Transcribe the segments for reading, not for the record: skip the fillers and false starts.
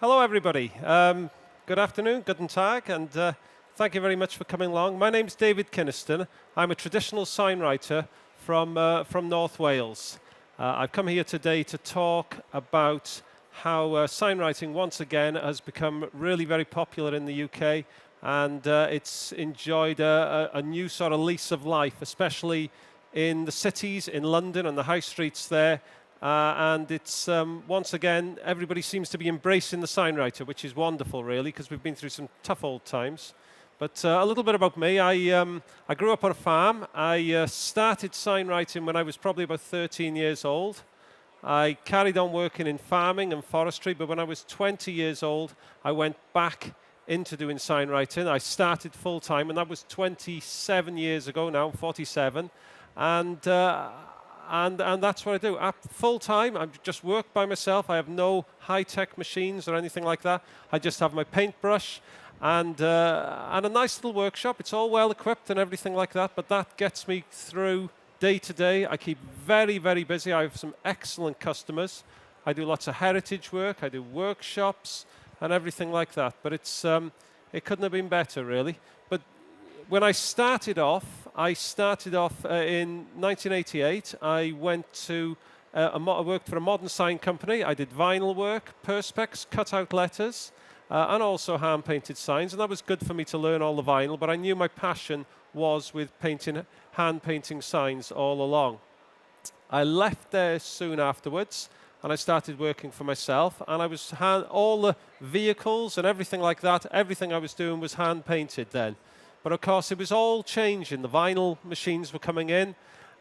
Hello, everybody. Good afternoon, guten Tag, and thank you very much for coming along. My name's David Kynaston. I'm a traditional signwriter from North Wales. I've come here today to talk about how signwriting once again has become really very popular in the UK, and it's enjoyed a new sort of lease of life, especially in the cities, in London and the high streets there. And it's, once again, everybody seems to be embracing the signwriter, which is wonderful, really, because we've been through some tough old times. But a little bit about me. I grew up on a farm. I started signwriting when I was probably about 13 years old. I carried on working in farming and forestry, but when I was 20 years old, I went back into doing signwriting. I started full-time, and that was 27 years ago now, I'm 47. And that's what I do. Full-time, I just work by myself. I have no high-tech machines or anything like that. I just have my paintbrush and a nice little workshop. It's all well-equipped and everything like that, but that gets me through day to day. I keep very, very busy. I have some excellent customers. I do lots of heritage work. I do workshops and everything like that. But it couldn't have been better, really. But when I started off in 1988. I went to I worked for a modern sign company. I did vinyl work, perspex, cut-out letters, and also hand-painted signs. And that was good for me to learn all the vinyl, but I knew my passion was with hand-painting signs all along. I left there soon afterwards, and I started working for myself. And I was all the vehicles and everything like that, everything I was doing was hand-painted then. But of course, it was all changing. The vinyl machines were coming in,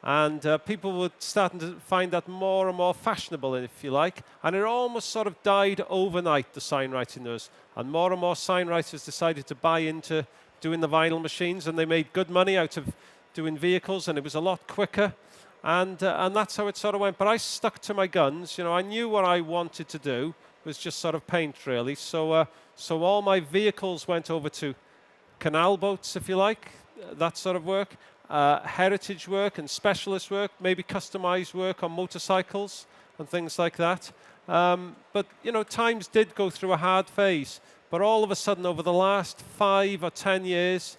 and people were starting to find that more and more fashionable, if you like. And it almost sort of died overnight, the signwriting does. And more signwriters decided to buy into doing the vinyl machines, and they made good money out of doing vehicles, and it was a lot quicker. And that's how it sort of went. But I stuck to my guns. You know, I knew what I wanted to do was just sort of paint, really. So all my vehicles went over to Canal Boats, if you like, that sort of work, heritage work and specialist work, maybe customized work on motorcycles and things like that. But, you know, times did go through a hard phase. But all of a sudden, over the last 5 or 10 years,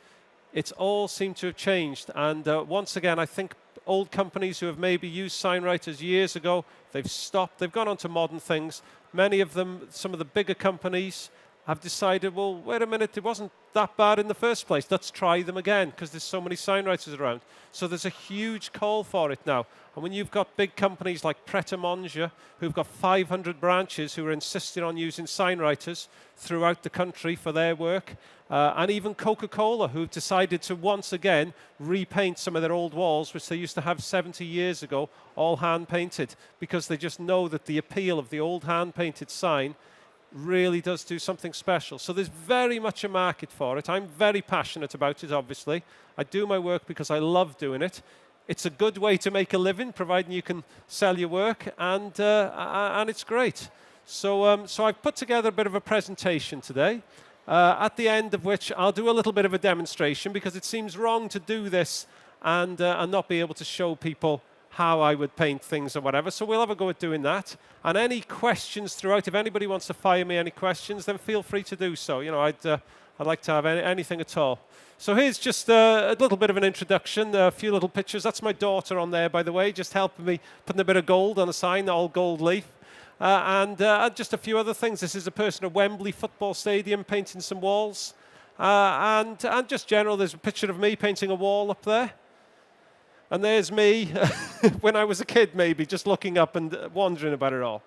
it's all seemed to have changed. And once again, I think old companies who have maybe used signwriters years ago, they've stopped. They've gone on to modern things. Many of them, some of the bigger companies, have decided, well, wait a minute, it wasn't that bad in the first place. Let's try them again, because there's so many signwriters around. So there's a huge call for it now. And when you've got big companies like Pret-a-Manger, who've got 500 branches who are insisting on using signwriters throughout the country for their work, and even CocaCola, who've decided to once again repaint some of their old walls, which they used to have 70 years ago, all hand-painted, because they just know that the appeal of the old hand-painted sign really does do something special. So there's very much a market for it. I'm very passionate about it, obviously. I do my work because I love doing it. It's a good way to make a living, providing you can sell your work, and it's great. So I've put together a bit of a presentation today, at the end of which I'll do a little bit of a demonstration, because it seems wrong to do this and not be able to show people how I would paint things or whatever. So we'll have a go at doing that. And any questions throughout, if anybody wants to fire me any questions, then feel free to do so. You know, I'd like to have anything at all. So here's just a little bit of an introduction, a few little pictures. That's my daughter on there, by the way, just helping me, putting a bit of gold on a sign, all gold leaf. And just a few other things. This is a person at Wembley Football Stadium painting some walls. And just general, there's a picture of me painting a wall up there. And there's me when I was a kid, maybe, just looking up and wondering about it all.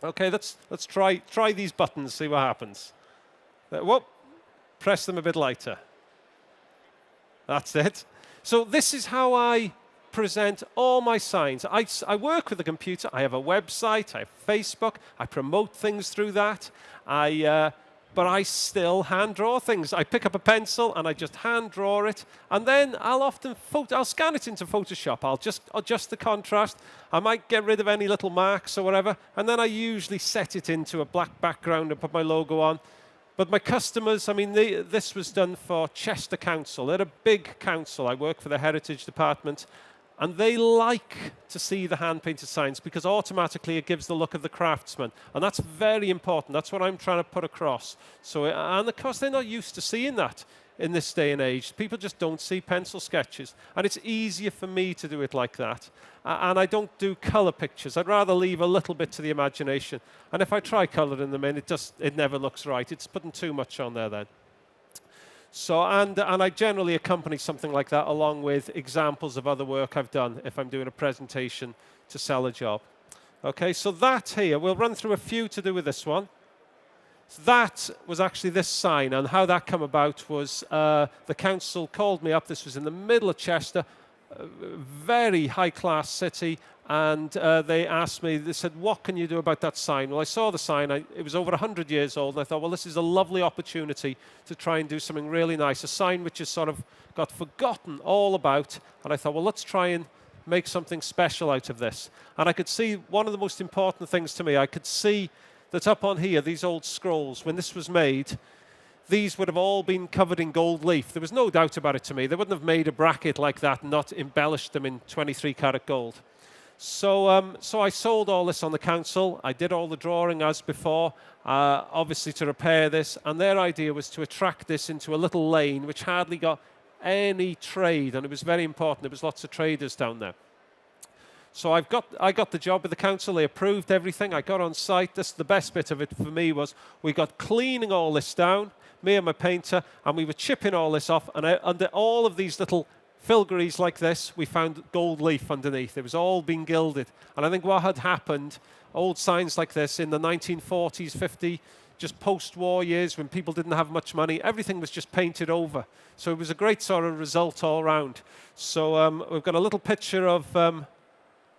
Okay, let's try these buttons, see what happens. Whoop, press them a bit lighter. That's it. So this is how I present all my signs. I work with a computer. I have a website. I have Facebook. I promote things through that. But I still hand draw things. I pick up a pencil and I just hand draw it, and then I'll scan it into Photoshop. I'll just adjust the contrast. I might get rid of any little marks or whatever, and then I usually set it into a black background and put my logo on. But my customers, I mean, this was done for Chester Council. They're a big council. I work for the Heritage Department, And they like to see the hand-painted signs because automatically it gives the look of the craftsman. And that's very important. That's what I'm trying to put across. So, and of course, they're not used to seeing that in this day and age. People just don't see pencil sketches. And it's easier for me to do it like that. And I don't do colour pictures. I'd rather leave a little bit to the imagination. And if I try colouring them in, it never looks right. It's putting too much on there then. So, and I generally accompany something like that along with examples of other work I've done if I'm doing a presentation to sell a job. Okay, so that here, we'll run through a few to do with this one. So that was actually this sign, and how that came about was the council called me up. This was in the middle of Chester, a very high-class city, and they asked me, they said, what can you do about that sign? Well, I saw the sign. It was over 100 years old, and I thought, well, this is a lovely opportunity to try and do something really nice, a sign which has sort of got forgotten all about, and I thought, well, let's try and make something special out of this. And I could see one of the most important things to me, I could see that up on here, these old scrolls, when this was made, these would have all been covered in gold leaf. There was no doubt about it to me. They wouldn't have made a bracket like that and not embellished them in 23-karat gold. So, so I sold all this on the council. I did all the drawing as before, obviously to repair this. And their idea was to attract this into a little lane which hardly got any trade. And it was very important. There was lots of traders down there. So I got the job with the council. They approved everything. I got on site. The best bit of it for me was we got cleaning all this down, me and my painter, and we were chipping all this off. And under all of these little filigranes like this, we found gold leaf underneath. It was all been gilded. And I think what had happened, old signs like this in the 1940s, 50s, just post-war years when people didn't have much money, everything was just painted over. So it was a great sort of result all around. So we've got a little picture of,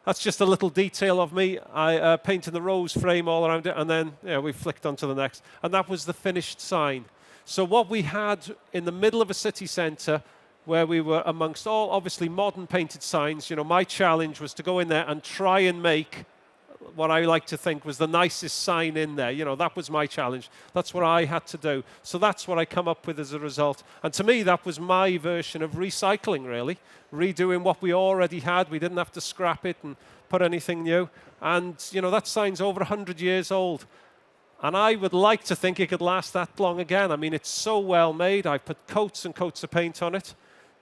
that's just a little detail of me. I painted the rose frame all around it, and then we flicked on to the next. And that was the finished sign. So what we had in the middle of a city centre, where we were amongst all obviously modern painted signs, my challenge was to go in there and try and make what I like to think was the nicest sign in there. That was my challenge. That's what I had to do. So that's what I come up with as a result. And to me, that was my version of recycling, really. Redoing what we already had. We didn't have to scrap it and put anything new. And, that sign's over 100 years old. And I would like to think it could last that long again. I mean, it's so well made. I put coats and coats of paint on it.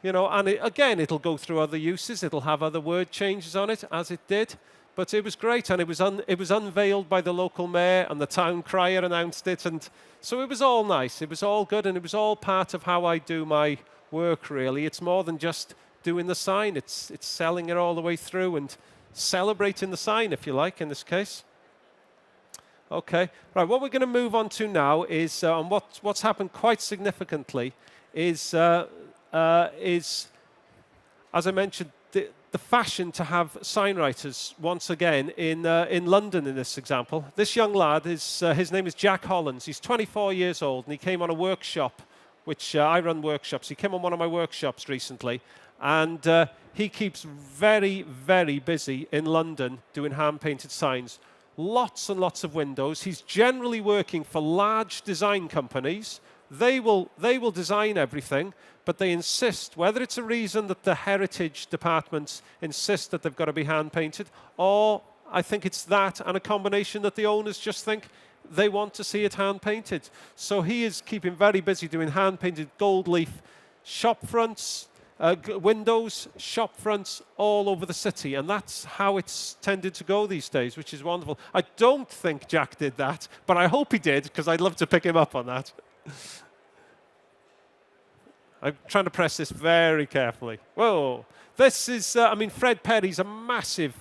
And again, it'll go through other uses. It'll have other word changes on it, as it did. But it was great, and it was unveiled by the local mayor, and the town crier announced it. And so it was all nice. It was all good, and it was all part of how I do my work, really. It's more than just doing the sign. It's selling it all the way through and celebrating the sign, if you like, in this case. Okay. Right, what we're going to move on to now is, and what's happened quite significantly is, as I mentioned, the fashion to have sign writers once again in London in this example. This young lad, his name is Jack Hollins. He's 24 years old, and he came on a workshop, which I run workshops. He came on one of my workshops recently, and he keeps very, very busy in London doing hand-painted signs. Lots and lots of windows. He's generally working for large design companies. They will design everything, but they insist, whether it's a reason that the heritage departments insist that they've got to be hand-painted, or I think it's that and a combination that the owners just think they want to see it hand-painted. So he is keeping very busy doing hand-painted gold leaf shop fronts, windows, shop fronts all over the city, and that's how it's tended to go these days, which is wonderful. I don't think Jack did that, but I hope he did, because I'd love to pick him up on that. I'm trying to press this very carefully. Whoa. This is, Fred Perry's a massive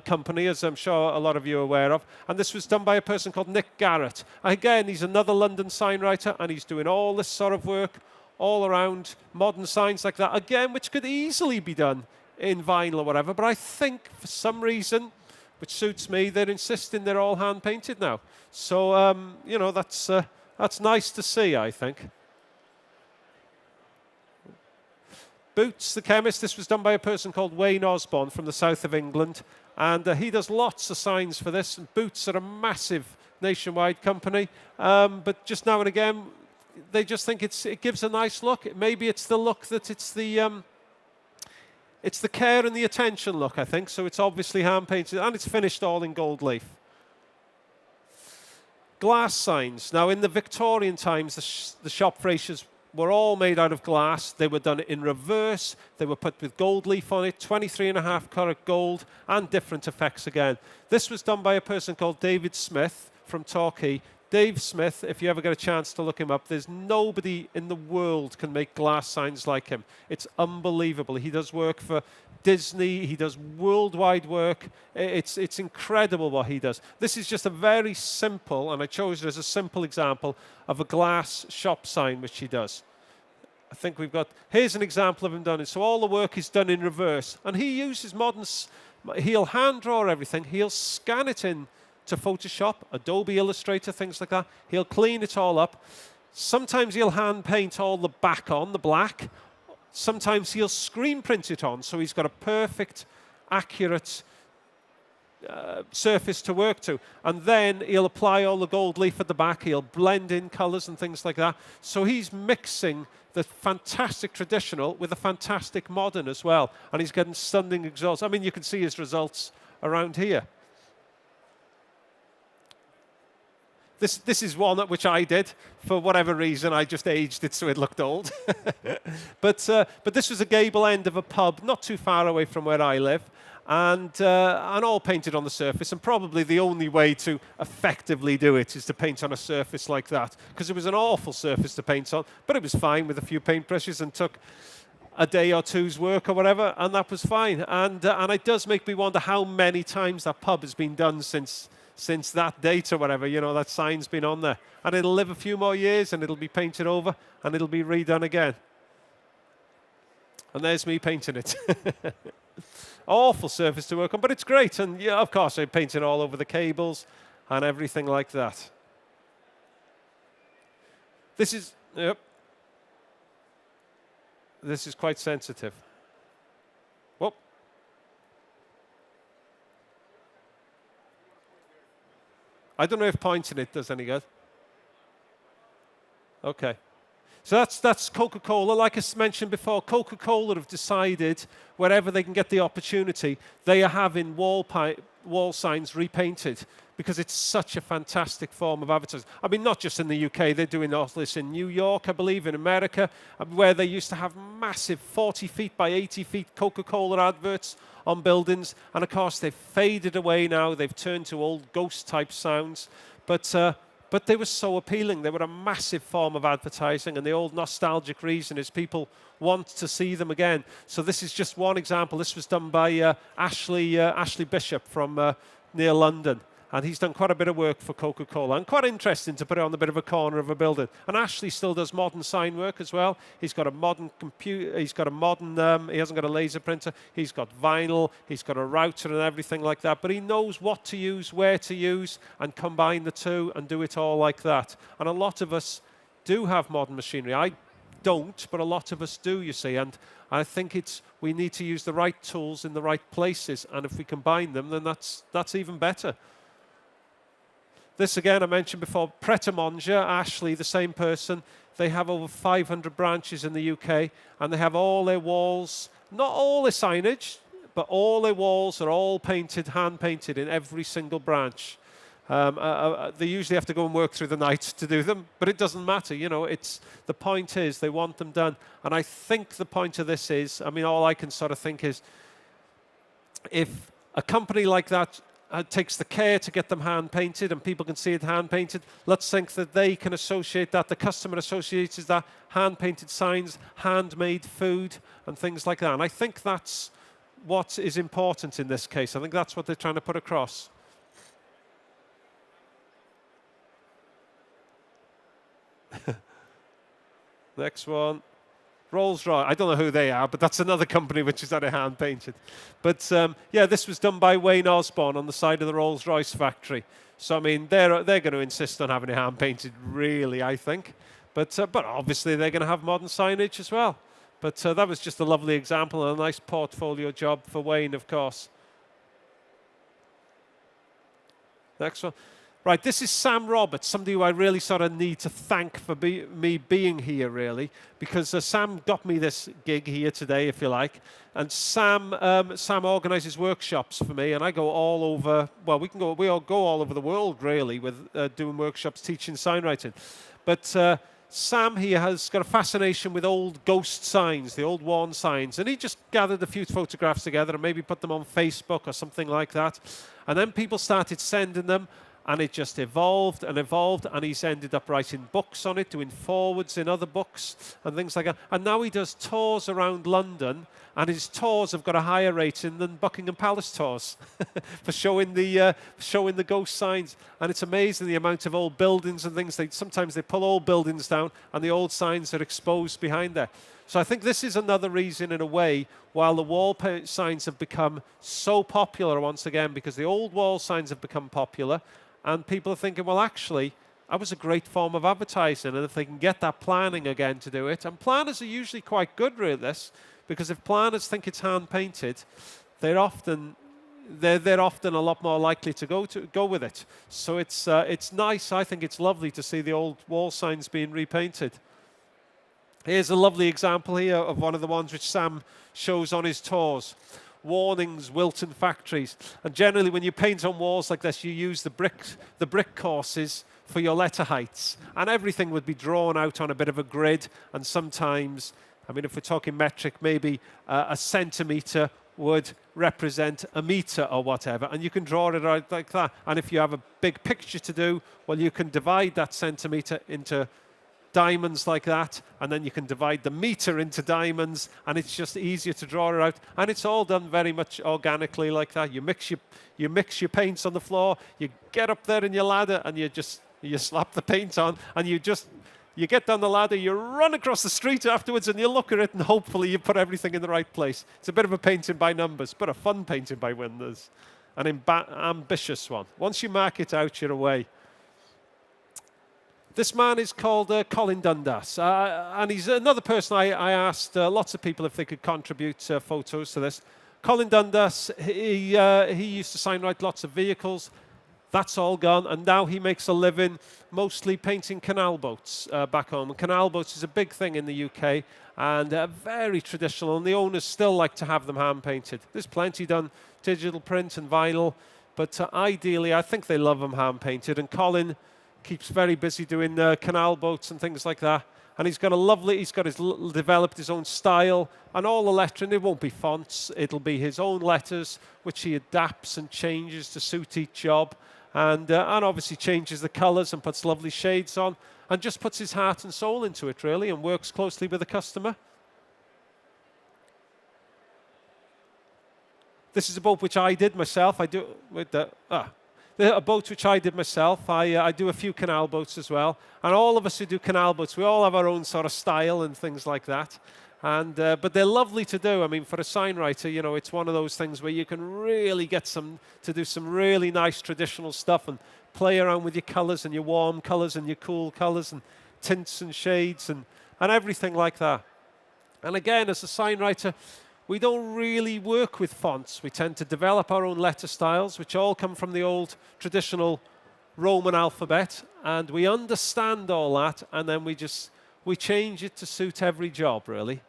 company, as I'm sure a lot of you are aware of. And this was done by a person called Nick Garrett. Again, he's another London sign writer, and he's doing all this sort of work all around modern signs like that, again, which could easily be done in vinyl or whatever. But I think for some reason, which suits me, they're insisting they're all hand-painted now. So, that's nice to see, I think. Boots, the chemist, this was done by a person called Wayne Osborne from the south of England. And he does lots of signs for this. And Boots are a massive nationwide company. But just now and again, they just think it gives a nice look. Maybe it's the look that it's the It's the care and the attention look, I think. So it's obviously hand painted, and it's finished all in gold leaf. Glass signs. Now, in the Victorian times, the shop fascias were all made out of glass. They were done in reverse. They were put with gold leaf on it, 23.5 karat gold, and different effects again. This was done by a person called David Smith from Torquay. Dave Smith, if you ever get a chance to look him up, there's nobody in the world can make glass signs like him. It's unbelievable. He does work for Disney. He does worldwide work. It's incredible what he does. This is just a very simple, and I chose it as a simple example of a glass shop sign which he does. I think here's an example of him done it. So all the work is done in reverse. And he uses he'll hand draw everything. He'll scan it in to Photoshop, Adobe Illustrator, things like that. He'll clean it all up. Sometimes he'll hand paint all the back on, the black. Sometimes he'll screen print it on, so he's got a perfect, accurate surface to work to. And then he'll apply all the gold leaf at the back. He'll blend in colors and things like that. So he's mixing the fantastic traditional with the fantastic modern as well. And he's getting stunning results. I mean, you can see his results around here. This is one which I did. For whatever reason, I just aged it so it looked old. But this was a gable end of a pub not too far away from where I live, and all painted on the surface. And probably the only way to effectively do it is to paint on a surface like that, because it was an awful surface to paint on, but it was fine with a few paintbrushes and took a day or two's work or whatever, and that was fine. And it does make me wonder how many times that pub has been done since that date or whatever, that sign's been on there. And it'll live a few more years and it'll be painted over and it'll be redone again. And there's me painting it. Awful surface to work on, but it's great. And yeah, of course, I painted all over the cables and everything like that. This is quite sensitive. Whoop. I don't know if pointing it does any good. Okay. So that's CocaCola. Like I mentioned before, CocaCola have decided wherever they can get the opportunity, they are having wall signs repainted because it's such a fantastic form of advertising. I mean, not just in the UK. They're doing all this in New York, I believe, in America, where they used to have massive 40 feet by 80 feet Coca-Cola adverts on buildings. And, of course, they've faded away now. They've turned to old ghost-type sounds. But they were so appealing. They were a massive form of advertising, and the old nostalgic reason is people want to see them again. So this is just one example. This was done by Ashley Bishop from near London, and he's done quite a bit of work for Coca-Cola, and quite interesting to put it on the bit of a corner of a building. And Ashley still does modern sign work as well. He's got a modern computer. He's got a modern. He hasn't got a laser printer. He's got vinyl. He's got a router and everything like that. But he knows what to use, where to use, and combine the two and do it all like that. And a lot of us do have modern machinery. I don't, but a lot of us do, you see. And I think we need to use the right tools in the right places. And if we combine them, then that's even better. This, again, I mentioned before, Pret-a-Manger, Ashley, the same person. They have over 500 branches in the UK, and they have all their walls, not all their signage, but all their walls are all painted, hand-painted in every single branch. They usually have to go and work through the night to do them, but it doesn't matter. The point is they want them done. And I think the point of this is, all I can sort of think is, if a company like that takes the care to get them hand-painted and people can see it hand-painted, let's think that they can associate that, the customer associates that, hand-painted signs, handmade food and things like that. And I think that's what is important in this case. I think that's what they're trying to put across. Next one. Rolls-Royce, I don't know who they are, but that's another company which is had it hand-painted. But this was done by Wayne Osborne on the side of the Rolls-Royce factory. So they're going to insist on having it hand-painted, really, I think. But obviously they're going to have modern signage as well. But that was just a lovely example and a nice portfolio job for Wayne, of course. Next one. Right, this is Sam Roberts, somebody who I really sort of need to thank for me being here, really, because Sam got me this gig here today, if you like. And Sam organises workshops for me, and I go all over. Well, we all go all over the world, really, with doing workshops, teaching signwriting. But Sam here has got a fascination with old ghost signs, the old worn signs, and he just gathered a few photographs together and maybe put them on Facebook or something like that. And then people started sending them. And it just evolved, and he's ended up writing books on it, doing forwards in other books and things like that. And now he does tours around London, and his tours have got a higher rating than Buckingham Palace tours for showing the ghost signs. And it's amazing the amount of old buildings and things. Sometimes they pull old buildings down, and the old signs are exposed behind there. So I think this is another reason, in a way, while the wall signs have become so popular once again, because the old wall signs have become popular. And people are thinking, well, actually, that was a great form of advertising. And if they can get that planning again to do it, and planners are usually quite good with this, because if planners think it's hand-painted, they're often a lot more likely to go with it. So it's nice. I think it's lovely to see the old wall signs being repainted. Here's a lovely example here of one of the ones which Sam shows on his tours. Warnings, Wilton factories. And generally when you paint on walls like this, you use the brick courses for your letter heights. And everything would be drawn out on a bit of a grid. And sometimes, I mean, if we're talking metric, maybe a centimetre would represent a metre or whatever. And you can draw it out like that. And if you have a big picture to do, well, you can divide that centimetre into diamonds like that, and then you can divide the meter into diamonds, and it's just easier to draw it out. And it's all done very much organically like that. You mix your paints on the floor, you get up there in your ladder, and you slap the paint on, and you get down the ladder, you run across the street afterwards, and you look at it, and hopefully you put everything in the right place. It's a bit of a painting by numbers, but a fun painting by numbers, an ambitious one. Once you mark it out, you're away. This man is called Colin Dundas, and he's another person I asked lots of people if they could contribute photos to this. Colin Dundas, he used to signwrite lots of vehicles. That's all gone, and now he makes a living mostly painting canal boats back home. And canal boats is a big thing in the UK, and very traditional, and the owners still like to have them hand-painted. There's plenty done digital print and vinyl, but ideally I think they love them hand-painted, and Colin keeps very busy doing canal boats and things like that. And he's developed his own style, and all the lettering, it won't be fonts, it'll be his own letters, which he adapts and changes to suit each job, and obviously changes the colours and puts lovely shades on, and just puts his heart and soul into it, really, and works closely with the customer. This is a boat which I did myself. I do with a boat which I did myself. I do a few canal boats as well. And all of us who do canal boats, we all have our own sort of style and things like that. And but they're lovely to do. I mean, for a sign writer, you know, it's one of those things where you can really get to do some really nice traditional stuff and play around with your colours and your warm colours and your cool colours and tints and shades and everything like that. And again, as a sign writer, we don't really work with fonts. We tend to develop our own letter styles, which all come from the old traditional Roman alphabet, and we understand all that, and then we change it to suit every job, really.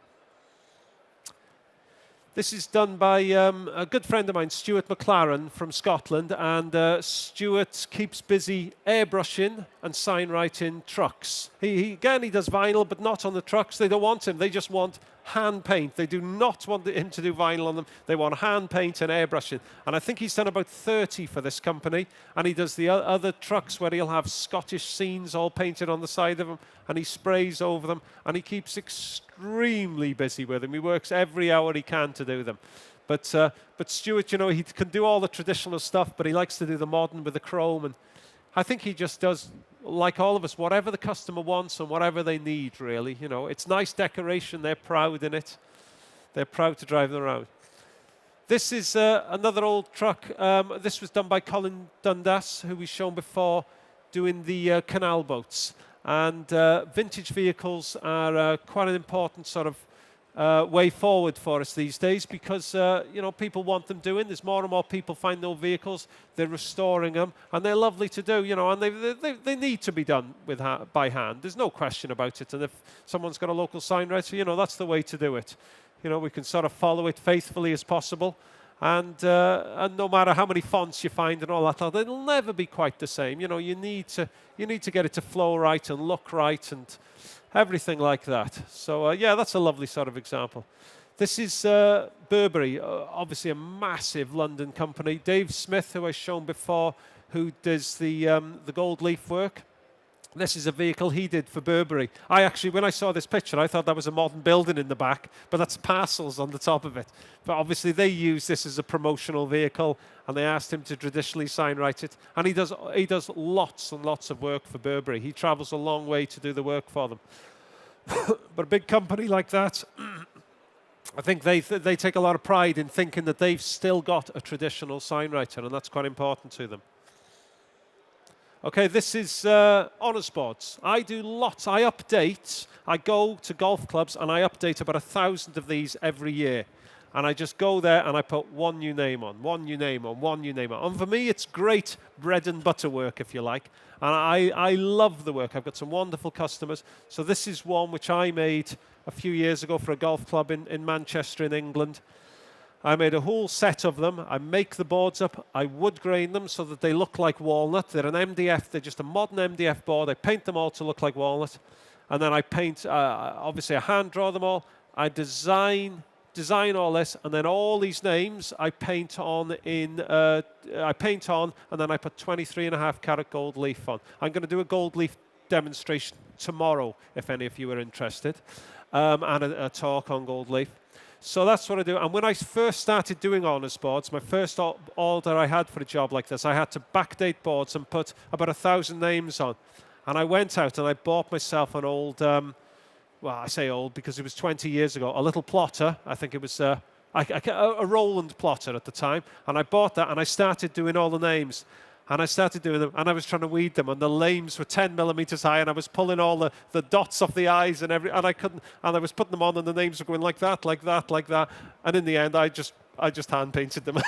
This is done by a good friend of mine, Stuart McLaren from Scotland, and Stuart keeps busy airbrushing and sign writing trucks. He does vinyl, but not on the trucks. They don't want him. They just want hand paint. They do not want him to do vinyl on them. They want hand paint and airbrushing. And I think he's done about 30 for this company. And he does the other trucks where he'll have Scottish scenes all painted on the side of them, and he sprays over them, and he keeps extremely busy with them. He works every hour he can to do them. But Stuart, you know, he can do all the traditional stuff, but he likes to do the modern with the chrome. And I think he just does, like all of us, whatever the customer wants and whatever they need, really. You know, it's nice decoration. They're proud in it. They're proud to drive them around. This is another old truck. This was done by Colin Dundas, who we've shown before, doing the canal boats. And vintage vehicles are quite an important sort of way forward for us these days because people want them doing. There's more and more people find no vehicles. They're restoring them, and they're lovely to do. And they need to be done by hand. There's no question about it. And if someone's got a local sign writer, that's the way to do it. We can sort of follow it faithfully as possible. And no matter how many fonts you find and all that, it'll never be quite the same. You need to get it to flow right and look right and everything like that. So yeah, that's a lovely sort of example. This is Burberry, obviously a massive London company. Dave Smith, who I've shown before, who does the gold leaf work. This is a vehicle he did for Burberry. When I saw this picture, I thought that was a modern building in the back, but that's parcels on the top of it. But obviously they use this as a promotional vehicle, and they asked him to traditionally sign write it. And he does lots and lots of work for Burberry. He travels a long way to do the work for them. But a big company like that, I think they take a lot of pride in thinking that they've still got a traditional sign writer, and that's quite important to them. Okay, this is honours boards. I do lots. I update. I go to golf clubs and I update about 1,000 of these every year. And I just go there and I put one new name on, one new name on, one new name on. And for me, it's great bread and butter work, if you like. And I love the work. I've got some wonderful customers. So this is one which I made a few years ago for a golf club in Manchester in England. I made a whole set of them. I make the boards up. I wood grain them so that they look like walnut. They're an MDF. They're just a modern MDF board. I paint them all to look like walnut. And then I paint, obviously I hand draw them all. I design all this, and then all these names I paint on and then I put 23.5 carat gold leaf on. I'm going to do a gold leaf demonstration tomorrow, if any of you are interested, and a talk on gold leaf. So that's what I do. And when I first started doing honours boards, my first order I had for a job like this, I had to backdate boards and put about 1,000 names on. And I went out and I bought myself an old, well, I say old because it was 20 years ago, a little plotter. I think it was a Roland plotter at the time. And I bought that and I started doing all the names. And I started doing them, and I was trying to weed them, and the names were 10 millimeters high, and I was pulling all the dots off the eyes and I couldn't, and I was putting them on, and the names were going like that, like that, like that, and in the end, I just hand painted them.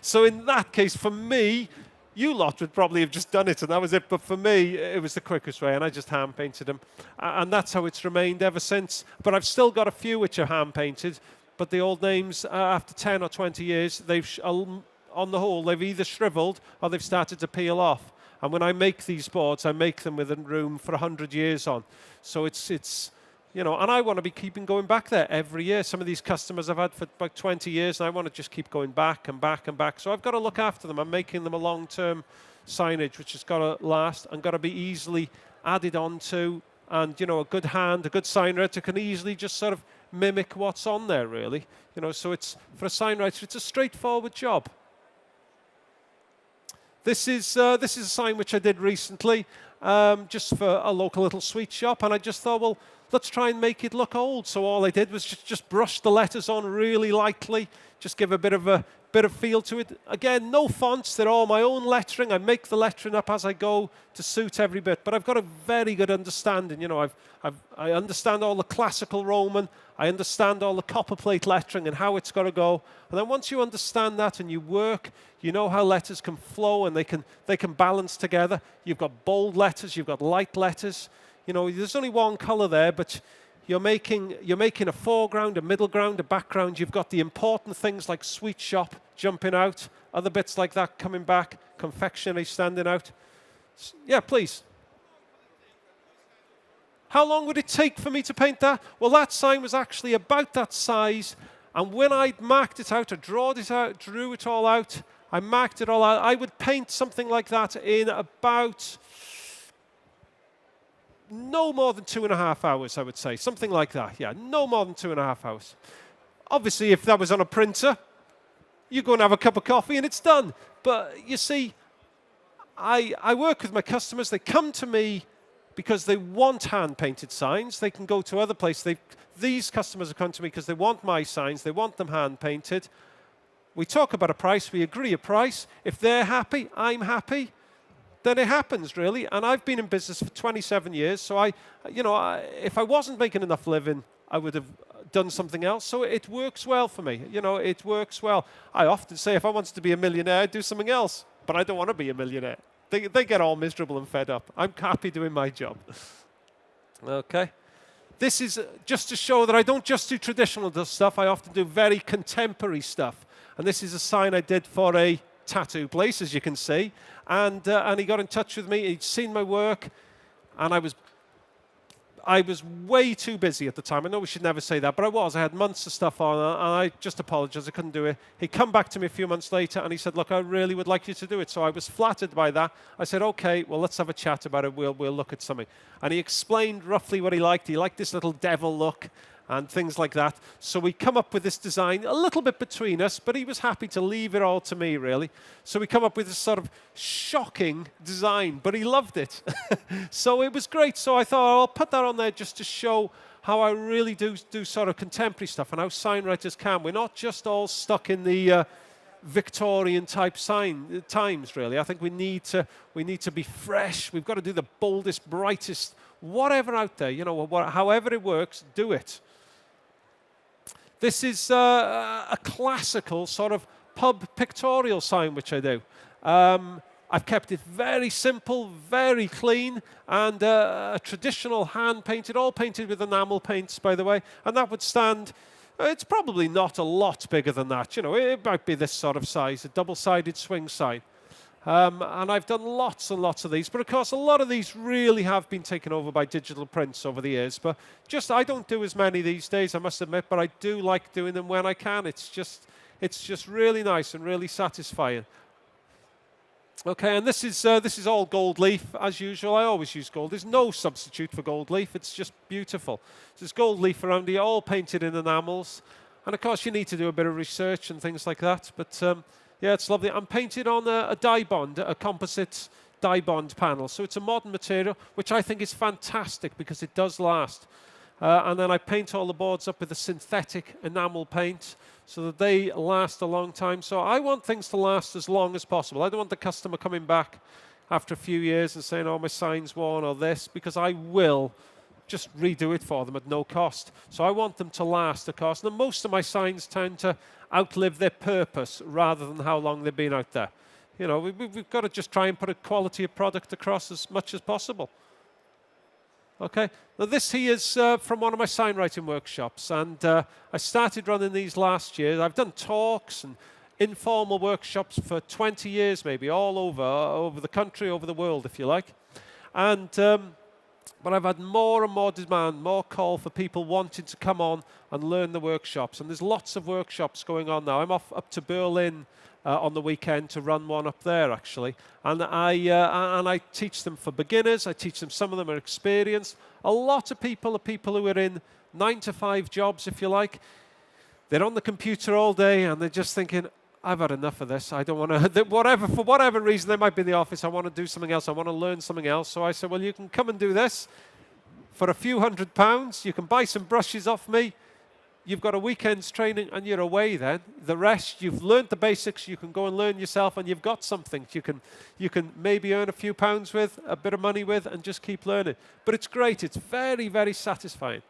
So in that case, for me, you lot would probably have just done it, and that was it. But for me, it was the quickest way, and I just hand painted them, and that's how it's remained ever since. But I've still got a few which are hand painted, but the old names, after 10 or 20 years, on the whole, they've either shriveled or they've started to peel off. And when I make these boards, I make them with a room for 100 years on. So it's and I want to be keeping going back there every year. Some of these customers I've had for about 20 years, and I want to just keep going back and back and back. So I've got to look after them. I'm making them a long-term signage, which has got to last and got to be easily added onto. And, a good hand, a good sign writer can easily just sort of mimic what's on there, really. So it's, for a sign writer, it's a straightforward job. This is a sign which I did recently, just for a local little sweet shop, and I just thought, well, let's try and make it look old. So all I did was just brush the letters on really lightly, just give a bit of feel to it. Again, no fonts; they're all my own lettering. I make the lettering up as I go to suit every bit. But I've got a very good understanding. I understand all the classical Roman. I understand all the copperplate lettering and how it's got to go. And then once you understand that and you work, you know how letters can flow and they can balance together. You've got bold letters, you've got light letters. There's only one color there, but you're making a foreground, a middle ground, a background. You've got the important things like sweet shop jumping out, other bits like that coming back, confectionery standing out. Yeah, please. How long would it take for me to paint that? Well, that sign was actually about that size, and when I'd marked it out, drew it all out, I marked it all out, I would paint something like that in about no more than 2.5 hours, I would say. Something like that, yeah, no more than 2.5 hours. Obviously, if that was on a printer, you go and have a cup of coffee and it's done. But you see, I work with my customers. They come to me because they want hand-painted signs. They can go to other places. These customers have come to me because they want my signs. They want them hand-painted. We talk about a price. We agree a price. If they're happy, I'm happy. Then it happens, really. And I've been in business for 27 years. So if I wasn't making enough living, I would have done something else. So it works well for me. You know, it works well. I often say if I wanted to be a millionaire, I'd do something else. But I don't want to be a millionaire. They get all miserable and fed up. I'm happy doing my job. Okay. This is just to show that I don't just do traditional stuff. I often do very contemporary stuff. And this is a sign I did for a tattoo place, as you can see. And he got in touch with me. He'd seen my work. And I was way too busy at the time. I know we should never say that, but I was. I had months of stuff on, and I just apologized. I couldn't do it. He come back to me a few months later, and he said, look, I really would like you to do it. So I was flattered by that. I said, okay, well, let's have a chat about it. We'll look at something. And he explained roughly what he liked. He liked this little devil look and things like that. So we come up with this design, a little bit between us, but he was happy to leave it all to me, really. So we come up with this sort of shocking design, but he loved it. So it was great. So I thought, I'll put that on there just to show how I really do sort of contemporary stuff and how sign writers can. We're not just all stuck in the Victorian type times, really. I think we need to be fresh. We've got to do the boldest, brightest, whatever out there. You know, however it works, do it. This is a classical sort of pub pictorial sign, which I do. I've kept it very simple, very clean, and a traditional hand-painted, all painted with enamel paints, by the way, and that would stand, it's probably not a lot bigger than that. You know, it might be this sort of size, a double-sided swing sign. And I've done lots and lots of these. But, of course, a lot of these really have been taken over by digital prints over the years. But I don't do as many these days, I must admit. But I do like doing them when I can. It's just really nice and really satisfying. Okay, and this is all gold leaf, as usual. I always use gold. There's no substitute for gold leaf. It's just beautiful. There's gold leaf around here, all painted in enamels. And, of course, you need to do a bit of research and things like that. But... yeah, it's lovely. I'm painted on a dye bond, a composite dye bond panel. So it's a modern material, which I think is fantastic because it does last. And then I paint all the boards up with a synthetic enamel paint so that they last a long time. So I want things to last as long as possible. I don't want the customer coming back after a few years and saying, oh, my sign's worn or this, because I will just redo it for them at no cost. So I want them to last, of course. And most of my signs tend to outlive their purpose rather than how long they've been out there. You know, we've got to just try and put a quality of product across as much as possible. Okay, now this here is from one of my sign writing workshops, and I started running these last year. I've done talks and informal workshops for 20 years maybe, all over the country, over the world, if you like. And but I've had more and more demand, more call for people wanting to come on and learn the workshops. And there's lots of workshops going on now. I'm off up to Berlin on the weekend to run one up there, actually. And I teach them for beginners. I teach them, some of them are experienced. A lot of people are people who are in 9-to-5 jobs, if you like. They're on the computer all day and they're just thinking, I've had enough of this. I don't want to, for whatever reason, they might be in the office. I want to do something else. I want to learn something else. So I said, well, you can come and do this for a few £100. You can buy some brushes off me. You've got a weekend's training and you're away then. The rest, you've learned the basics. You can go and learn yourself and you've got something you can maybe earn a few pounds with, a bit of money with, and just keep learning. But it's great. It's very, very satisfying.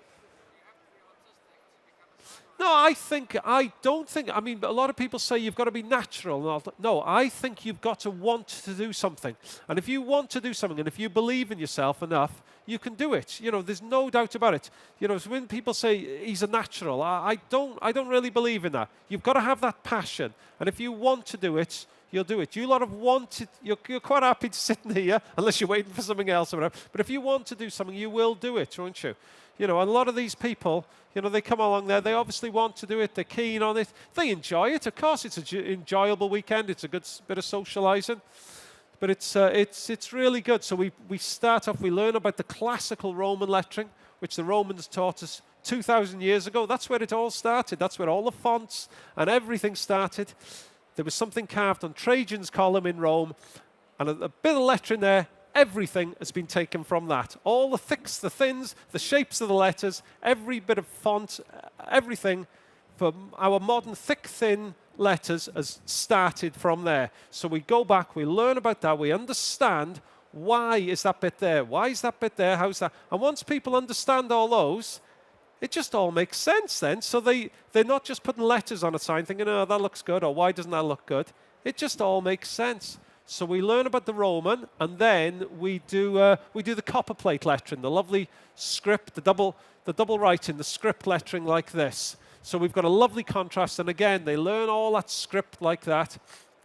No, I mean, a lot of people say you've got to be natural. No, I think you've got to want to do something. And if you want to do something, and if you believe in yourself enough, you can do it. You know, there's no doubt about it. You know, so when people say he's a natural, I don't really believe in that. You've got to have that passion. And if you want to do it, you'll do it. You lot have wanted, you're quite happy to sit in here, unless you're waiting for something else or whatever. But if you want to do something, you will do it, won't you? You know, and a lot of these people, you know, they come along there, they obviously want to do it, they're keen on it, they enjoy it. Of course, it's an enjoyable weekend, it's a good bit of socializing, but it's really good. So we start off, we learn about the classical Roman lettering, which the Romans taught us 2,000 years ago. That's where it all started. That's where all the fonts and everything started. There was something carved on Trajan's column in Rome, and a bit of lettering there. Everything has been taken from that. All the thicks, the thins, the shapes of the letters, every bit of font, everything from our modern thick, thin letters has started from there. So we go back, we learn about that, we understand why is that bit there, why is that bit there, how's that. And once people understand all those, it just all makes sense then. So they're not just putting letters on a sign thinking, oh, that looks good, or why doesn't that look good? It just all makes sense. So we learn about the Roman, and then we do the copperplate lettering, the lovely script, the double writing, the script lettering like this. So we've got a lovely contrast, and again, they learn all that script like that,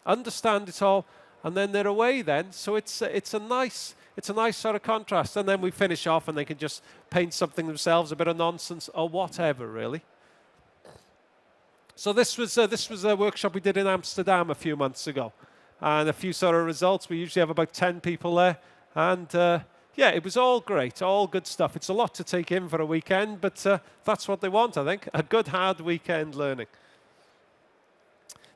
understand it all, and then they're away then. So it's a nice sort of contrast, and then we finish off, and they can just paint something themselves, a bit of nonsense or whatever, really. So this was a workshop we did in Amsterdam a few months ago. And a few sort of results. We usually have about 10 people there. And yeah, it was all great, all good stuff. It's a lot to take in for a weekend, but that's what they want, I think. A good, hard weekend learning.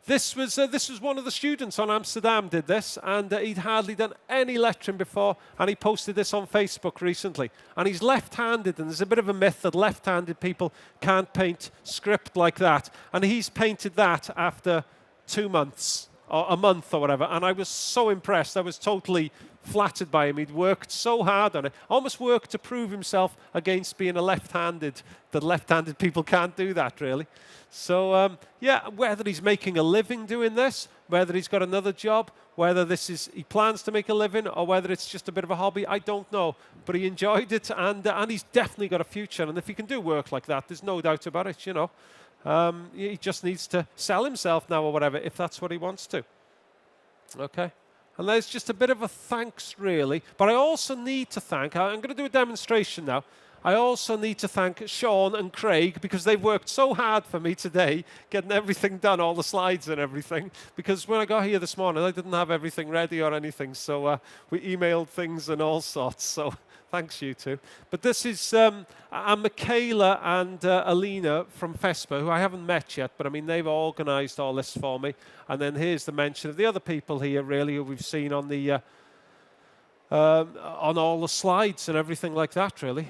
This was one of the students on Amsterdam did this, and he'd hardly done any lettering before, and he posted this on Facebook recently. And he's left-handed, and there's a bit of a myth that left-handed people can't paint script like that. And he's painted that after 2 months. Or a month or whatever, and I was so impressed. I was totally flattered by him. He'd worked so hard on it, almost worked to prove himself against being a left-handed, that left-handed people can't do that, really. So, yeah, whether he's making a living doing this, whether he's got another job, whether he plans to make a living, or whether it's just a bit of a hobby, I don't know. But he enjoyed it, and he's definitely got a future. And if he can do work like that, there's no doubt about it, you know. He just needs to sell himself now or whatever, if that's what he wants to. Okay. And there's just a bit of a thanks, really. But I also need to thank, I'm going to do a demonstration now. I also need to thank Sean and Craig, because they've worked so hard for me today, getting everything done, all the slides and everything. Because when I got here this morning, I didn't have everything ready or anything. So we emailed things and all sorts. So thanks, you two. But this is Michaela and Alina from FESPA, who I haven't met yet, but I mean, they've organised all this for me. And then here's the mention of the other people here, really, who we've seen on the on all the slides and everything like that, really.